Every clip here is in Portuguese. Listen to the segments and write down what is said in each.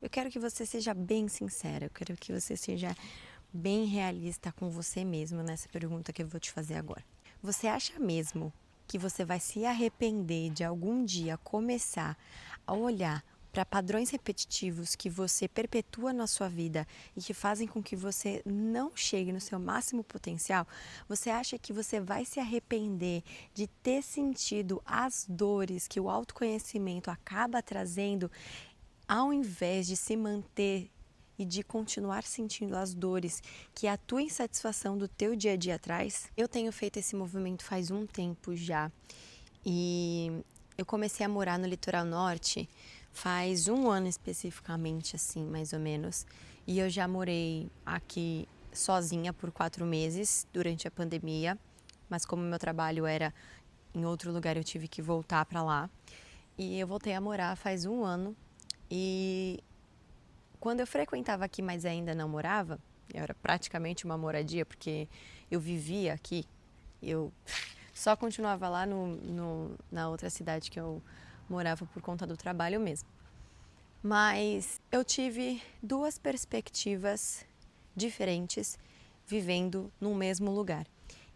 Eu quero que você seja bem sincera, eu quero que você seja bem realista com você mesmo nessa pergunta que eu vou te fazer agora. Você acha mesmo que você vai se arrepender de algum dia começar a olhar para padrões repetitivos que você perpetua na sua vida e que fazem com que você não chegue no seu máximo potencial? Você acha que você vai se arrepender de ter sentido as dores que o autoconhecimento acaba trazendo, ao invés de se manter e de continuar sentindo as dores que a tua insatisfação do teu dia a dia traz? Eu tenho feito esse movimento faz um tempo já e eu comecei a morar no litoral norte faz um ano especificamente, assim, mais ou menos. E eu já morei aqui sozinha por 4 meses durante a pandemia, mas como meu trabalho era em outro lugar, eu tive que voltar para lá. E eu voltei a morar faz um ano e quando eu frequentava aqui, mas ainda não morava, eu era praticamente uma moradia, porque eu vivia aqui, eu só continuava lá na outra cidade que eu morava por conta do trabalho mesmo. Mas eu tive duas perspectivas diferentes vivendo no mesmo lugar.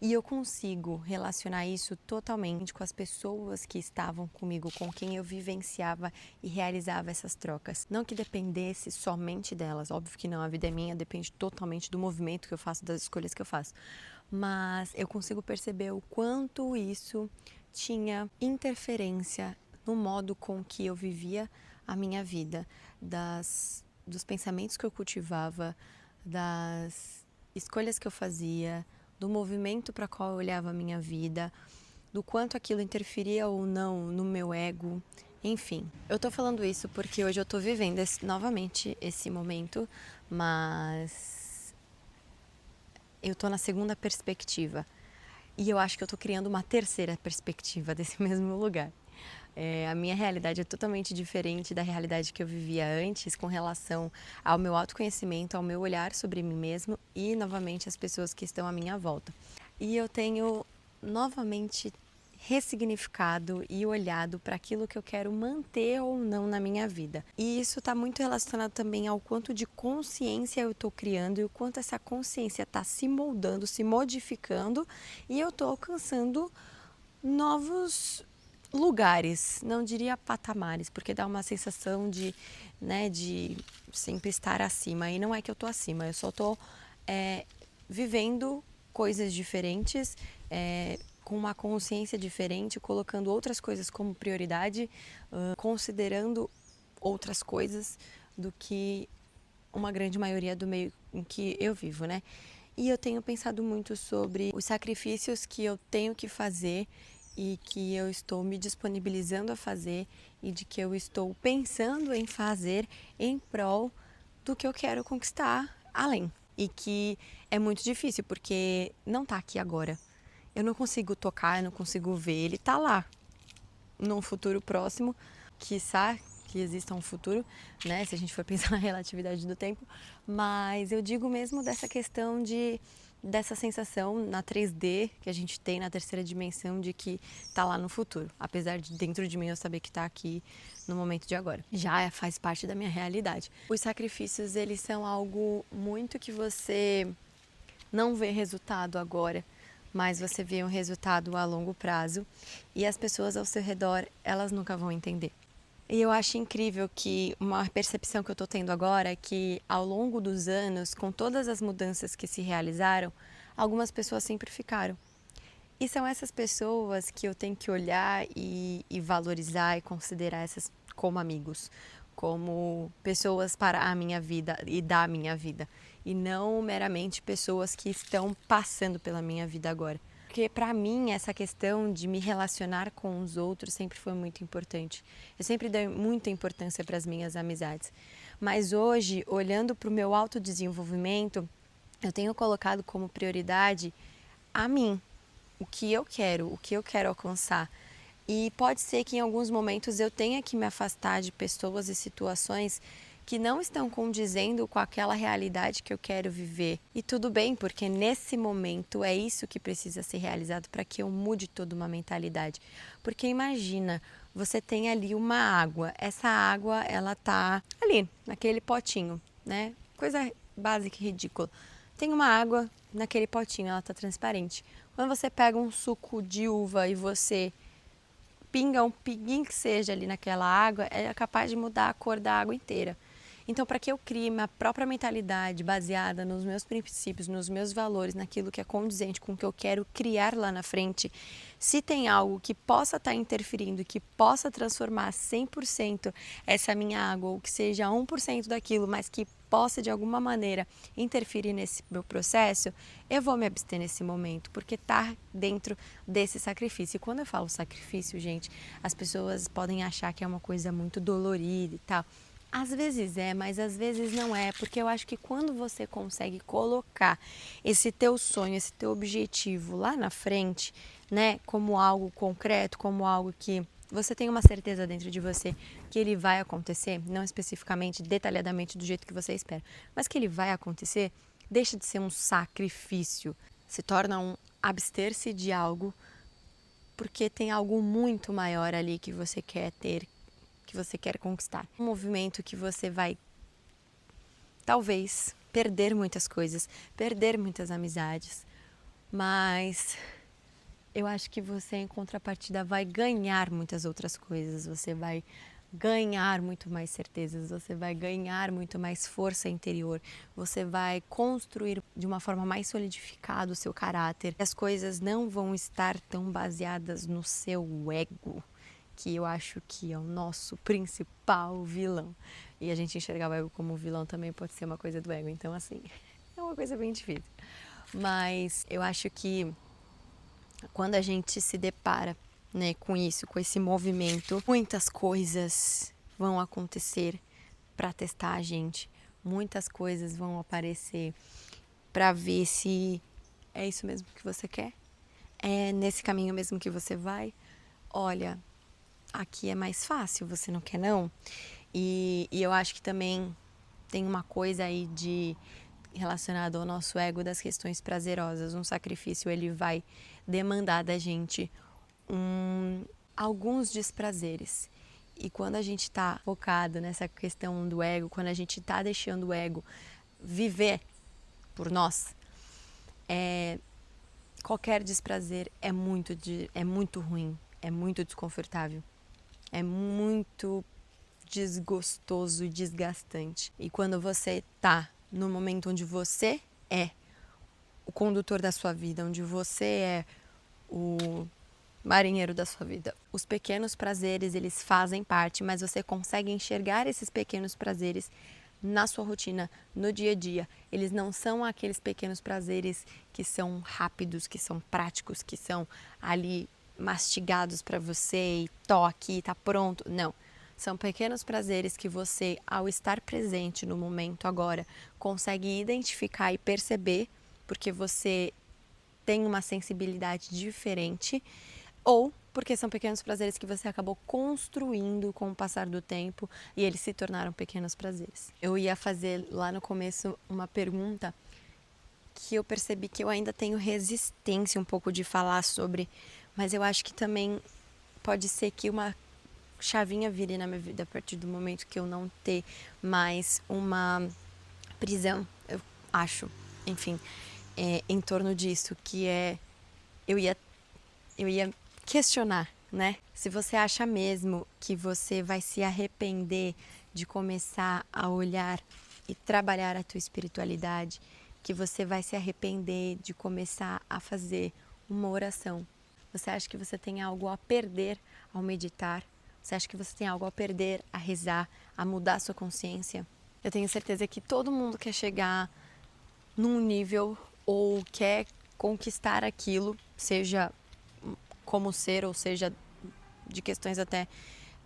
E eu consigo relacionar isso totalmente com as pessoas que estavam comigo, com quem eu vivenciava e realizava essas trocas. Não que dependesse somente delas, óbvio que não, a vida é minha, depende totalmente do movimento que eu faço, das escolhas que eu faço. Mas eu consigo perceber o quanto isso tinha interferência no modo com que eu vivia a minha vida, dos pensamentos que eu cultivava, das escolhas que eu fazia, do movimento para qual eu olhava a minha vida, do quanto aquilo interferia ou não no meu ego, enfim. Eu tô falando isso porque hoje eu tô vivendo novamente esse momento, mas eu tô na segunda perspectiva. E eu acho que eu tô criando uma terceira perspectiva desse mesmo lugar. A minha realidade é totalmente diferente da realidade que eu vivia antes com relação ao meu autoconhecimento, ao meu olhar sobre mim mesmo e, novamente, as pessoas que estão à minha volta. E eu tenho novamente ressignificado e olhado para aquilo que eu quero manter ou não na minha vida. E isso está muito relacionado também ao quanto de consciência eu estou criando e o quanto essa consciência está se moldando, se modificando e eu estou alcançando novos lugares, não diria patamares, porque dá uma sensação de, né, de sempre estar acima. E não é que eu tô acima, eu só tô vivendo coisas diferentes, com uma consciência diferente, colocando outras coisas como prioridade, considerando outras coisas do que uma grande maioria do meio em que eu vivo, né? E eu tenho pensado muito sobre os sacrifícios que eu tenho que fazer e que eu estou me disponibilizando a fazer e de que eu estou pensando em fazer em prol do que eu quero conquistar além. E que é muito difícil porque não tá aqui agora. Eu não consigo tocar, eu não consigo ver, ele tá lá num futuro próximo, quiçá que exista um futuro, né, se a gente for pensar na relatividade do tempo, mas eu digo mesmo dessa questão dessa sensação na 3D que a gente tem na terceira dimensão de que tá lá no futuro, apesar de dentro de mim eu saber que tá aqui no momento de agora. Já faz parte da minha realidade. Os sacrifícios, eles são algo muito que você não vê resultado agora, mas você vê um resultado a longo prazo e as pessoas ao seu redor, elas nunca vão entender. E eu acho incrível que uma percepção que eu estou tendo agora é que ao longo dos anos, com todas as mudanças que se realizaram, algumas pessoas sempre ficaram. E são essas pessoas que eu tenho que olhar e valorizar e considerar essas como amigos, como pessoas para a minha vida e da minha vida, e não meramente pessoas que estão passando pela minha vida agora. Porque para mim essa questão de me relacionar com os outros sempre foi muito importante. Eu sempre dei muita importância para as minhas amizades. Mas hoje, olhando para o meu autodesenvolvimento, eu tenho colocado como prioridade a mim, o que eu quero alcançar. E pode ser que em alguns momentos eu tenha que me afastar de pessoas e situações que não estão condizendo com aquela realidade que eu quero viver. E tudo bem, porque nesse momento é isso que precisa ser realizado para que eu mude toda uma mentalidade. Porque imagina, você tem ali uma água, essa água ela tá ali, naquele potinho, né? Coisa básica e ridícula. Tem uma água naquele potinho, ela tá transparente. Quando você pega um suco de uva e você pinga um pinguinho que seja ali naquela água, é capaz de mudar a cor da água inteira. Então, para que eu crie minha própria mentalidade baseada nos meus princípios, nos meus valores, naquilo que é condizente com o que eu quero criar lá na frente, se tem algo que possa estar interferindo, que possa transformar 100% essa minha água, ou que seja 1% daquilo, mas que possa de alguma maneira interferir nesse meu processo, eu vou me abster nesse momento, porque está dentro desse sacrifício. E quando eu falo sacrifício, gente, as pessoas podem achar que é uma coisa muito dolorida e tal. Às vezes é, mas às vezes não é, porque eu acho que quando você consegue colocar esse teu sonho, esse teu objetivo lá na frente, né, como algo concreto, como algo que você tem uma certeza dentro de você que ele vai acontecer, não especificamente, detalhadamente do jeito que você espera, mas que ele vai acontecer, deixa de ser um sacrifício, se torna um abster-se de algo, porque tem algo muito maior ali que você quer ter, que você quer conquistar. Um movimento que você vai, talvez, perder muitas coisas, perder muitas amizades, mas eu acho que você, em contrapartida, vai ganhar muitas outras coisas. Você vai ganhar muito mais certezas, você vai ganhar muito mais força interior, você vai construir de uma forma mais solidificada o seu caráter. As coisas não vão estar tão baseadas no seu ego, que eu acho que é o nosso principal vilão. E a gente enxergar o ego como vilão também pode ser uma coisa do ego. Então, assim, é uma coisa bem difícil. Mas eu acho que quando a gente se depara, né, com isso, com esse movimento, muitas coisas vão acontecer para testar a gente. Muitas coisas vão aparecer para ver se é isso mesmo que você quer. É nesse caminho mesmo que você vai. Olha, aqui é mais fácil, você não quer não? E eu acho que também tem uma coisa aí de relacionado ao nosso ego das questões prazerosas. Um sacrifício, ele vai demandar da gente alguns desprazeres. E quando a gente está focado nessa questão do ego, quando a gente está deixando o ego viver por nós, qualquer desprazer é muito ruim, é muito desconfortável, é muito desgostoso e desgastante. E quando você está no momento onde você é o condutor da sua vida, onde você é o marinheiro da sua vida, os pequenos prazeres, eles fazem parte, mas você consegue enxergar esses pequenos prazeres na sua rotina, no dia a dia. Eles não são aqueles pequenos prazeres que são rápidos, que são práticos, que são ali mastigados para você e toque, tá pronto. Não. São pequenos prazeres que você, ao estar presente no momento agora, consegue identificar e perceber, porque você tem uma sensibilidade diferente, ou porque são pequenos prazeres que você acabou construindo com o passar do tempo e eles se tornaram pequenos prazeres. Eu ia fazer lá no começo uma pergunta que eu percebi que eu ainda tenho resistência um pouco de falar sobre, mas eu acho que também pode ser que uma chavinha vire na minha vida a partir do momento que eu não ter mais uma prisão, eu acho, enfim, em torno disso, que é eu ia questionar, né? Se você acha mesmo que você vai se arrepender de começar a olhar e trabalhar a tua espiritualidade, que você vai se arrepender de começar a fazer uma oração. Você acha que você tem algo a perder ao meditar? Você acha que você tem algo a perder a rezar, a mudar a sua consciência? Eu tenho certeza que todo mundo quer chegar num nível ou quer conquistar aquilo, seja como ser, ou seja, de questões até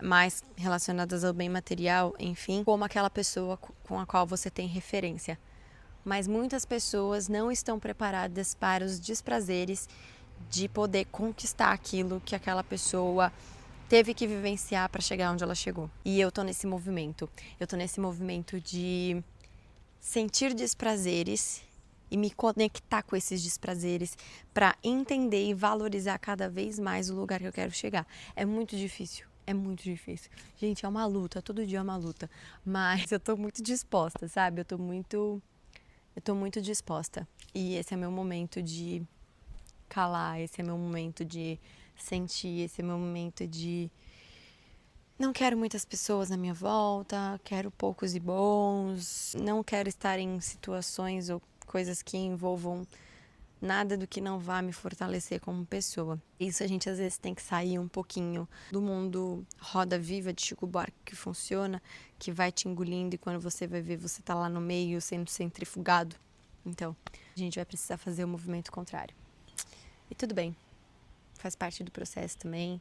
mais relacionadas ao bem material, enfim, como aquela pessoa com a qual você tem referência. Mas muitas pessoas não estão preparadas para os desprazeres de poder conquistar aquilo que aquela pessoa teve que vivenciar para chegar onde ela chegou. E eu tô nesse movimento. Eu tô nesse movimento de sentir desprazeres e me conectar com esses desprazeres para entender e valorizar cada vez mais o lugar que eu quero chegar. É muito difícil. É muito difícil. Gente, é uma luta, todo dia é uma luta. Mas eu tô muito disposta, sabe? Eu tô muito disposta. E esse é meu momento de calar, esse é meu momento de sentir, esse é meu momento de não quero muitas pessoas na minha volta, quero poucos e bons, não quero estar em situações ou coisas que envolvam nada do que não vá me fortalecer como pessoa. Isso a gente às vezes tem que sair um pouquinho do mundo roda viva de Chico Buarque que funciona, que vai te engolindo e quando você vai ver você tá lá no meio sendo centrifugado. Então, a gente vai precisar fazer o movimento contrário. E tudo bem, faz parte do processo também.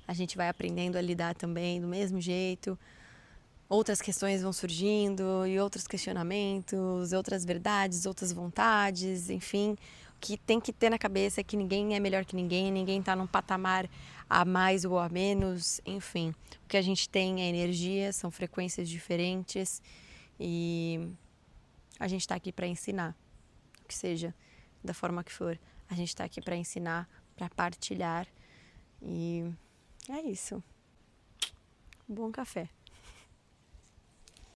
A gente vai aprendendo a lidar também do mesmo jeito. Outras questões vão surgindo e outros questionamentos, outras verdades, outras vontades, enfim. O que tem que ter na cabeça é que ninguém é melhor que ninguém está num patamar a mais ou a menos, enfim. O que a gente tem é energia, são frequências diferentes e a gente está aqui para ensinar, o que seja, da forma que for. A gente está aqui para ensinar, para partilhar e é isso. Bom café.